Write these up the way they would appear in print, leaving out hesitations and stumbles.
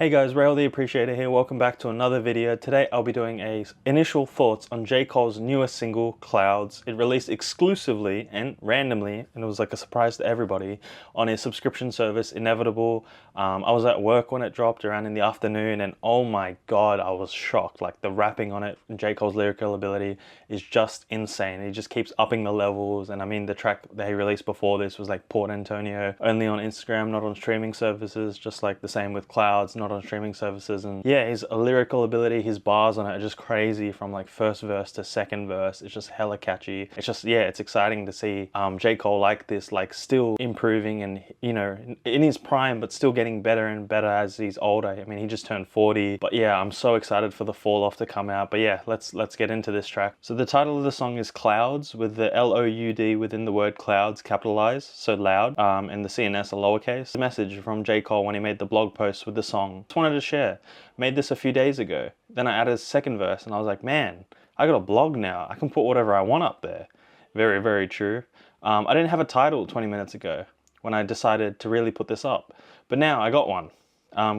Hey guys, Rail the Appreciator here. Welcome back to another video. Today I'll be doing a initial thoughts on J. Cole's newest single, Clouds. It released exclusively and randomly, and it was like a surprise to everybody, on his subscription service, Inevitable. I was at work when it dropped around in the afternoon, and oh my god, I was shocked. Like, the rapping on it, J. Cole's lyrical ability is just insane. He just keeps upping the levels, and I mean, the track that he released before this was like Port Antonio, only on Instagram, not on streaming services, just like the same with Clouds, not on streaming services. And yeah, his lyrical ability, his bars on it are just crazy, from like first verse to second verse. It's just hella catchy. It's just, yeah, it's exciting to see J. Cole like this, like still improving and, you know, in his prime, but still getting better and better as he's older. I mean, he just turned 40, but yeah, I'm so excited for the Fall Off to come out. But yeah, let's get into this track. So the title of the song is Clouds, with the L-O-U-D within the word clouds capitalized, so loud, and the CNS are lowercase. The message from J. Cole when he made the blog post with the song. Just wanted to share. Made this a few days ago. Then I added a second verse and I was like, man, I got a blog now. I can put whatever I want up there. Very, very true. I didn't have a title 20 minutes ago when I decided to really put this up. But now I got one.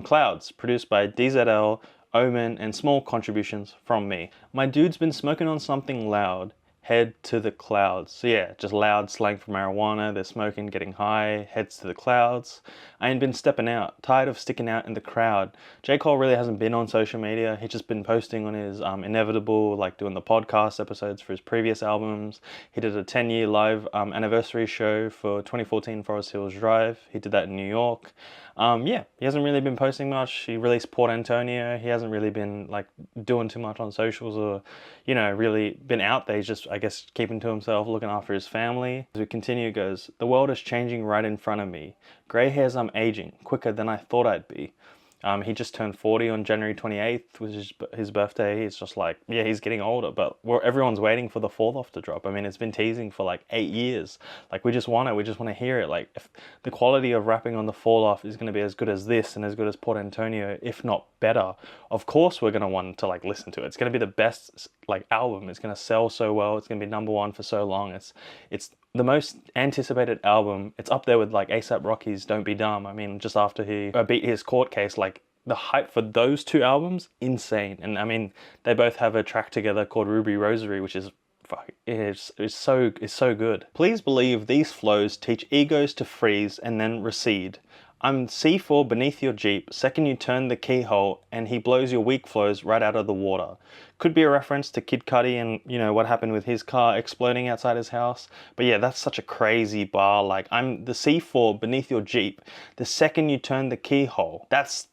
Clouds, produced by DZL, Omen, and small contributions from me. My dude's been smoking on something loud. Head to the clouds. So yeah, just loud slang for marijuana. They're smoking, getting high, heads to the clouds. I ain't been stepping out, tired of sticking out in the crowd. J. Cole really hasn't been on social media. He's just been posting on his Inevitable, like doing the podcast episodes for his previous albums. He did a 10-year live anniversary show for 2014 Forest Hills Drive. He did that in New York. Yeah, he hasn't really been posting much. He released Port Antonio. He hasn't really been like doing too much on socials or, you know, really been out there. He's just, I guess, keeping to himself, looking after his family. As we continue, it goes, the world is changing right in front of me. Grey hairs, I'm aging quicker than I thought I'd be. He just turned 40 on January 28th, which is his birthday. It's just like, yeah, he's getting older, but everyone's waiting for the Fall Off to drop. I mean, it's been teasing for like 8 years. Like, we just want it. We just want to hear it. Like, if the quality of rapping on the Fall Off is going to be as good as this and as good as Port Antonio, if not better, of course we're going to want to like listen to it. It's going to be the best like album. It's going to sell so well. It's going to be #1 for so long. It's the most anticipated album. It's up there with like A$AP Rocky's Don't Be Dumb. I mean, just after he beat his court case, like the hype for those two albums, insane. And I mean, they both have a track together called Ruby Rosary, which is so good. Please believe these flows teach egos to freeze and then recede. I'm C4 beneath your Jeep, second you turn the keyhole and he blows your weak flows right out of the water. Could be a reference to Kid Cudi and, you know, what happened with his car exploding outside his house. But yeah, that's such a crazy bar. Like, I'm the C4 beneath your Jeep, the second you turn the keyhole. That's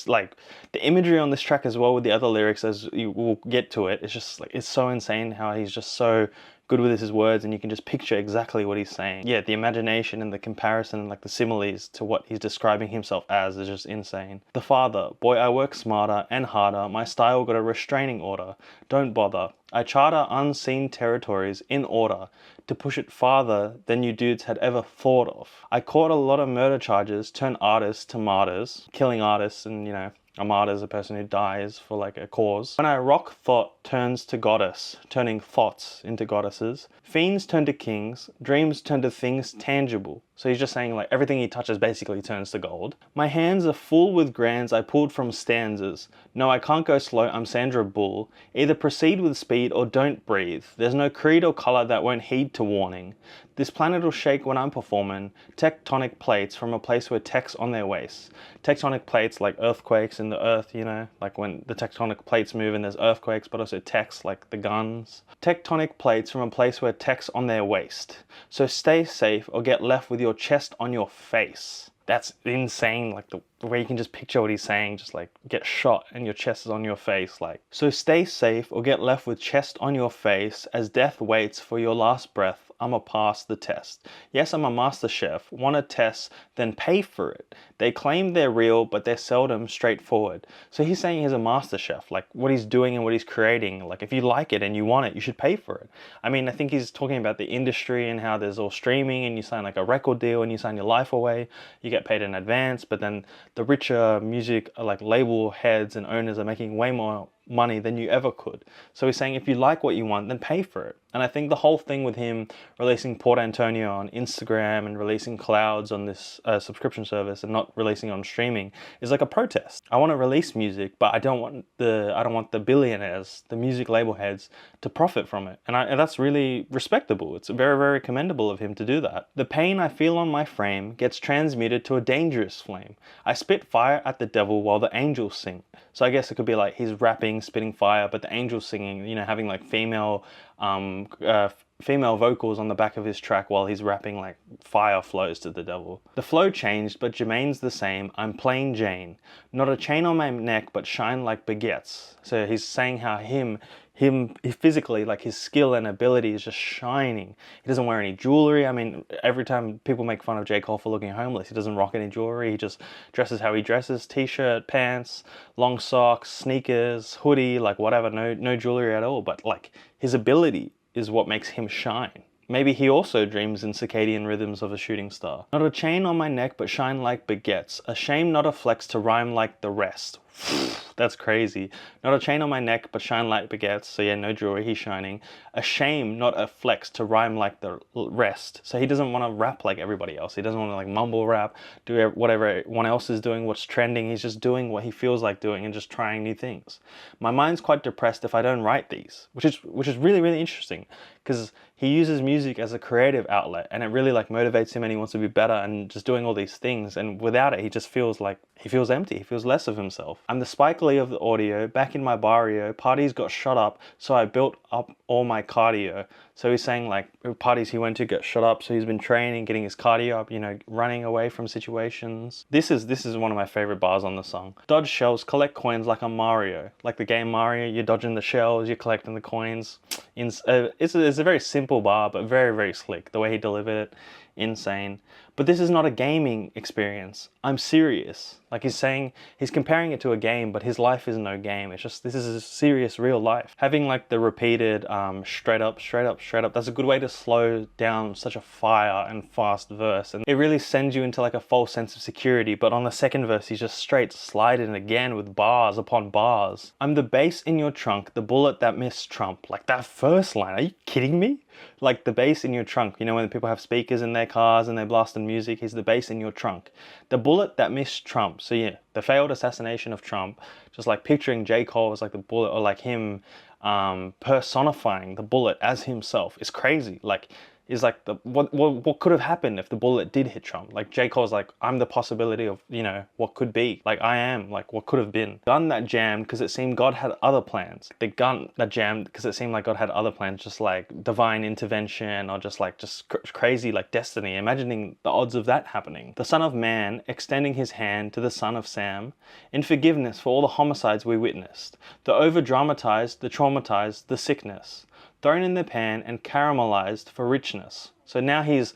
like the imagery on this track as well with the other lyrics, as you will get to it. It's just like, it's so insane how he's just so good with his words and you can just picture exactly what he's saying. Yeah, the imagination and the comparison and like the similes to what he's describing himself as is just insane. The father, boy, I work smarter and harder. My style got a restraining order. Don't bother. I charter unseen territories in order to push it farther than you dudes had ever thought of. I caught a lot of murder charges, turn artists to martyrs, killing artists, and, you know, a martyr is a person who dies for like a cause. When I rock, thought turns to goddess, turning thoughts into goddesses. Fiends turn to kings, dreams turn to things tangible. So he's just saying like everything he touches basically turns to gold. My hands are full with grands I pulled from stanzas. No, I can't go slow, I'm Sandra Bull. Either proceed with speed or don't breathe. There's no creed or color that won't heed to warning. This planet will shake when I'm performing. Tectonic plates from a place where tech's on their waist. Tectonic plates like earthquakes in the earth, you know, like when the tectonic plates move and there's earthquakes, but also techs like the guns. Tectonic plates from a place where tech's on their waist. So stay safe or get left with your chest on your face. That's insane, like the way you can just picture what he's saying, just like get shot and your chest is on your face. Like, so stay safe or get left with chest on your face as death waits for your last breath. I'ma pass the test. Yes, I'm a master chef. Want a test, then pay for it. They claim they're real, but they're seldom straightforward. So he's saying he's a master chef, like what he's doing and what he's creating. Like, if you like it and you want it, you should pay for it. I mean, I think he's talking about the industry and how there's all streaming and you sign like a record deal and you sign your life away. You get paid in advance, but then the richer music like label heads and owners are making way more money than you ever could. So he's saying if you like what you want, then pay for it. And I think the whole thing with him releasing Port Antonio on Instagram and releasing Clouds on this subscription service and not releasing on streaming is like a protest. I want to release music, but I don't want the billionaires, the music label heads, to profit from it. And that's really respectable. It's very, very commendable of him to do that. The pain I feel on my frame gets transmuted to a dangerous flame. I spit fire at the devil while the angels sing. So I guess it could be like he's rapping, spitting fire, but the angels singing, you know, having like female vocals on the back of his track while he's rapping, like fire flows to the devil. The flow changed, but Jermaine's the same. I'm plain Jane. Not a chain on my neck, but shine like baguettes. So he's saying how him physically, like his skill and ability is just shining. He doesn't wear any jewelry. I mean, every time people make fun of J. Cole for looking homeless, he doesn't rock any jewelry. He just dresses how he dresses, t-shirt, pants, long socks, sneakers, hoodie, like whatever, no jewelry at all. But like his ability is what makes him shine. Maybe he also dreams in circadian rhythms of a shooting star. Not a chain on my neck, but shine like baguettes. A shame, not a flex to rhyme like the rest. That's crazy. Not a chain on my neck, but shine like baguettes. So yeah, no jewelry, he's shining. A shame, not a flex to rhyme like the rest. So he doesn't want to rap like everybody else. He doesn't want to like mumble rap, do whatever everyone else is doing, what's trending. He's just doing what he feels like doing and just trying new things. My mind's quite depressed if I don't write these, which is really, really interesting, because he uses music as a creative outlet and it really like motivates him and he wants to be better and just doing all these things. And without it, he just feels like he feels empty. He feels less of himself. I'm the Spike Lee of the audio, back in my barrio, parties got shut up, so I built up all my cardio. So he's saying like parties he went to get shut up, so he's been training, getting his cardio up, you know, running away from situations. This is one of my favorite bars on the song. Dodge shells, collect coins like a Mario. Like the game Mario, you're dodging the shells, you're collecting the coins. It's a very simple bar, but very, very slick. The way he delivered it, insane. But this is not a gaming experience. I'm serious. Like he's saying, he's comparing it to a game, but his life is no game. It's just, this is a serious, real life. Having like the repeated straight up, straight up, straight up, that's a good way to slow down such a fire and fast verse. And it really sends you into like a false sense of security. But on the second verse, he's just straight sliding again with bars upon bars. I'm the bass in your trunk, the bullet that missed Trump. Like that first line, are you kidding me? Like the bass in your trunk, you know, when people have speakers in their cars and they're blasting music, he's the bass in your trunk. The bullet that missed Trump. So yeah, the failed assassination of Trump, just like picturing J. Cole as like the bullet, or like him personifying the bullet as himself is crazy. Like, is like what could have happened if the bullet did hit Trump? Like J. Cole's like, I'm the possibility of, you know, what could be. Like I am, like what could have been. Gun that jammed because it seemed God had other plans. The gun that jammed because it seemed like God had other plans, just like divine intervention or just crazy like destiny. Imagining the odds of that happening. The Son of Man extending his hand to the son of Sam in forgiveness for all the homicides we witnessed. The over-dramatized, the traumatized, the sickness. Thrown in the pan and caramelized for richness. So now he's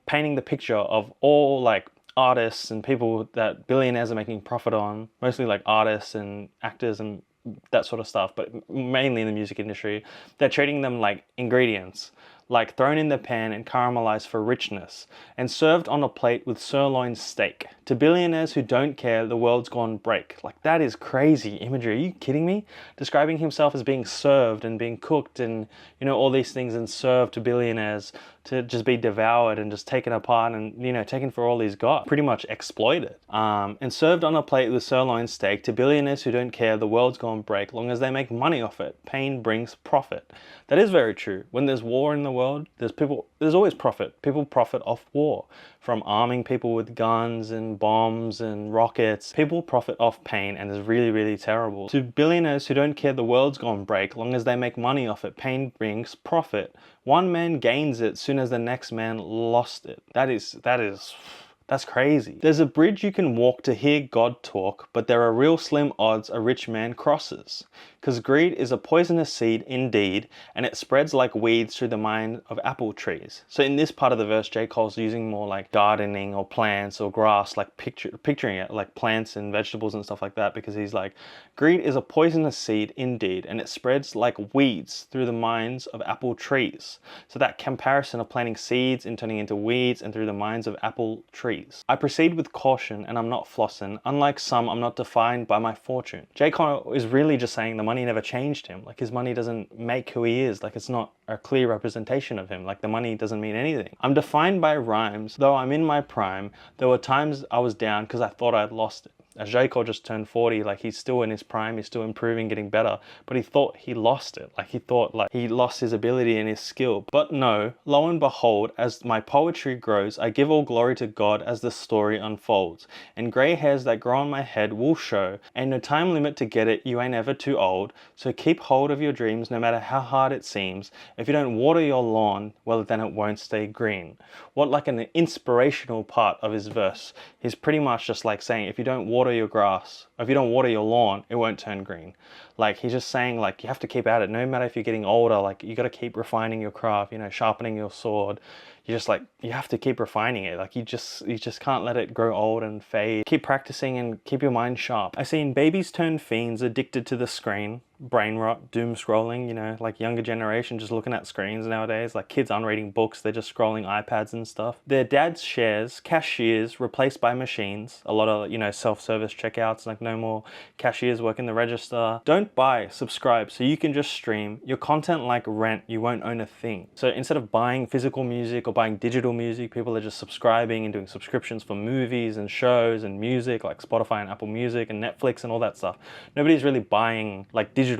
painting the picture of all like artists and people that billionaires are making profit on, mostly like artists and actors and that sort of stuff, but mainly in the music industry. They're treating them like ingredients, like thrown in the pan and caramelized for richness, and served on a plate with sirloin steak. To billionaires who don't care, the world's gone break. Like that is crazy imagery. Are you kidding me? Describing himself as being served and being cooked and, you know, all these things, and served to billionaires to just be devoured and just taken apart and, you know, taken for all he's got. Pretty much exploited. And served on a plate with sirloin steak. To billionaires who don't care, the world's gone break. Long as they make money off it, pain brings profit. That is very true. When there's war in the world, there's always profit. People profit off war. From arming people with guns and bombs and rockets. People profit off pain, and it's really, really terrible. To billionaires who don't care, the world's gone break. Long as they make money off it, pain brings profit. One man gains it soon as the next man lost it. That's crazy. There's a bridge you can walk to hear God talk, but there are real slim odds a rich man crosses. Because greed is a poisonous seed indeed, and it spreads like weeds through the mind of apple trees. So in this part of the verse, J. Cole's using more like gardening or plants or grass, like picturing it like plants and vegetables and stuff like that, because he's like, greed is a poisonous seed indeed, and it spreads like weeds through the minds of apple trees. So that comparison of planting seeds and turning into weeds and through the minds of apple trees. breeze. I proceed with caution and I'm not flossing. Unlike some, I'm not defined by my fortune. J. Cole is really just saying the money never changed him. Like, his money doesn't make who he is. Like, it's not a clear representation of him. Like, the money doesn't mean anything. I'm defined by rhymes. Though I'm in my prime, there were times I was down because I thought I'd lost it. As J. Cole just turned 40, like, he's still in his prime, he's still improving, getting better, but he thought he lost it. Like, he thought, like, he lost his ability and his skill. But no, lo and behold, as my poetry grows, I give all glory to God as the story unfolds. And grey hairs that grow on my head will show. Ain't no time limit to get it, you ain't ever too old. So keep hold of your dreams, no matter how hard it seems. If you don't water your lawn, well, then it won't stay green. What, like, an inspirational part of his verse. He's pretty much just like saying, if you don't water your grass, or if you don't water your lawn, it won't turn green. Like, he's just saying, like, you have to keep at it, no matter if you're getting older. Like, you got to keep refining your craft, you know, sharpening your sword. You just, like, you have to keep refining it. Like, you just can't let it grow old and fade. Keep practicing and keep your mind sharp. I've seen babies turn fiends, addicted to the screen. Brain rot, doom scrolling, you know, like, younger generation just looking at screens nowadays. Like, kids aren't reading books, they're just scrolling iPads and stuff. Their dad's shares, cashiers replaced by machines. A lot of, you know, self-service checkouts, like, no more cashiers working the register. Don't buy, subscribe, so you can just stream. Your content like rent, you won't own a thing. So instead of buying physical music or buying digital music, people are just subscribing and doing subscriptions for movies and shows and music, like Spotify and Apple Music and Netflix and all that stuff. Nobody's really buying, like, digital,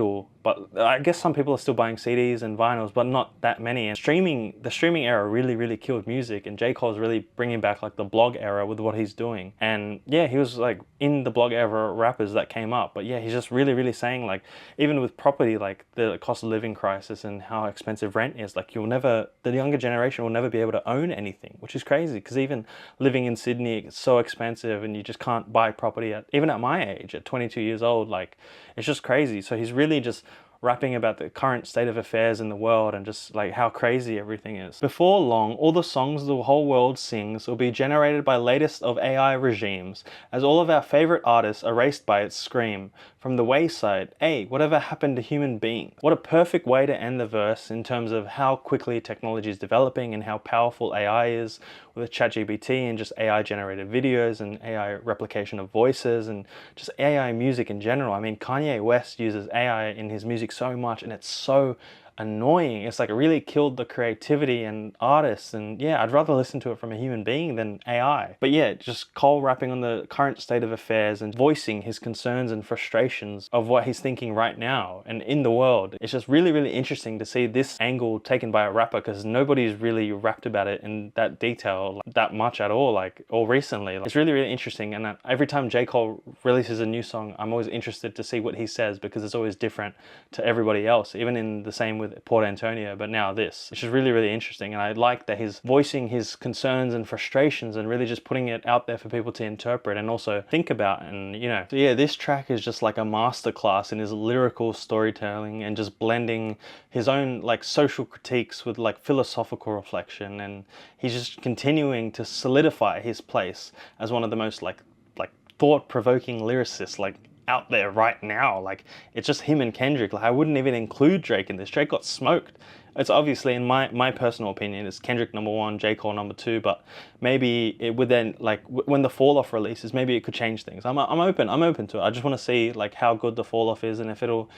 but I guess some people are still buying CDs and vinyls, but not that many. And the streaming era really killed music, and J. Cole's really bringing back, like, the blog era with what he's doing. And yeah, he was, like, in the blog era rappers that came up, but yeah, he's just really saying, like, even with property, like, the cost of living crisis and how expensive rent is, like, the younger generation will never be able to own anything, which is crazy, because even living in Sydney, it's so expensive and you just can't buy property even at my age, at 22 years old. Like, it's just crazy. So he's really just rapping about the current state of affairs in the world and just, like, how crazy everything is. Before long, all the songs the whole world sings will be generated by latest of AI regimes, as all of our favorite artists erased by its scream. From the wayside, hey, whatever happened to human beings? What a perfect way to end the verse in terms of how quickly technology is developing and how powerful AI is with ChatGPT and just AI generated videos and AI replication of voices and just AI music in general. I mean, Kanye West uses AI in his music so much, and it's so annoying. It's like, it really killed the creativity and artists, and yeah, I'd rather listen to it from a human being than AI. But yeah, just Cole rapping on the current state of affairs and voicing his concerns and frustrations of what he's thinking right now and in the world. It's just really interesting to see this angle taken by a rapper, because nobody's really rapped about it in that detail, like, that much at all, like, or recently. Like, it's really interesting, and every time J. Cole releases a new song, I'm always interested to see what he says, because it's always different to everybody else, even in the same with Port Antonio, but now this, which is really interesting. And I like that he's voicing his concerns and frustrations and really just putting it out there for people to interpret and also think about. And, you know, so yeah, this track is just like a masterclass in his lyrical storytelling and just blending his own, like, social critiques with, like, philosophical reflection, and he's just continuing to solidify his place as one of the most like thought-provoking lyricists, like, out there right now. Like, it's just him and Kendrick. Like, I wouldn't even include Drake in this. Drake got smoked. It's obviously, in my personal opinion, it's Kendrick #1, J. Cole #2, but maybe it would then, like, when the Fall Off releases, maybe it could change things. I'm open to it. I just want to see, like, how good the Fall Off is and if it'll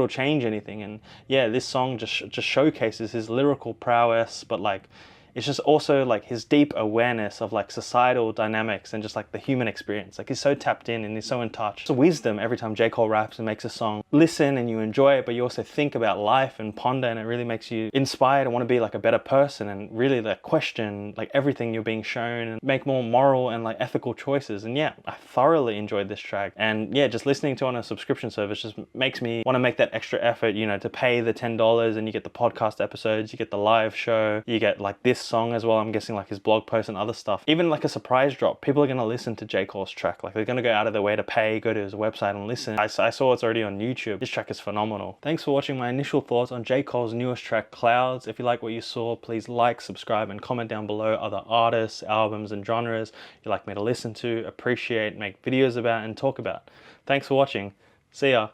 change anything. And yeah, this song just showcases his lyrical prowess, but, like, it's just also, like, his deep awareness of, like, societal dynamics and just, like, the human experience. Like, he's so tapped in and he's so in touch. It's a wisdom every time J. Cole raps and makes a song. Listen and you enjoy it, but you also think about life and ponder, and it really makes you inspired and want to be, like, a better person and really, like, question, like, everything you're being shown and make more moral and, like, ethical choices. And yeah, I thoroughly enjoyed this track. And yeah, just listening to it on a subscription service just makes me want to make that extra effort, you know, to pay the $10, and you get the podcast episodes, you get the live show, you get, like, this song as well. I'm guessing, like, his blog post and other stuff. Even, like, a surprise drop. People are going to listen to J. Cole's track. Like, they're going to go out of their way to pay, go to his website and listen. I saw it's already on YouTube. This track is phenomenal. Thanks for watching my initial thoughts on J. Cole's newest track, Clouds. If you like what you saw, please like, subscribe, and comment down below other artists, albums, and genres you'd like me to listen to, appreciate, make videos about, and talk about. Thanks for watching. See ya.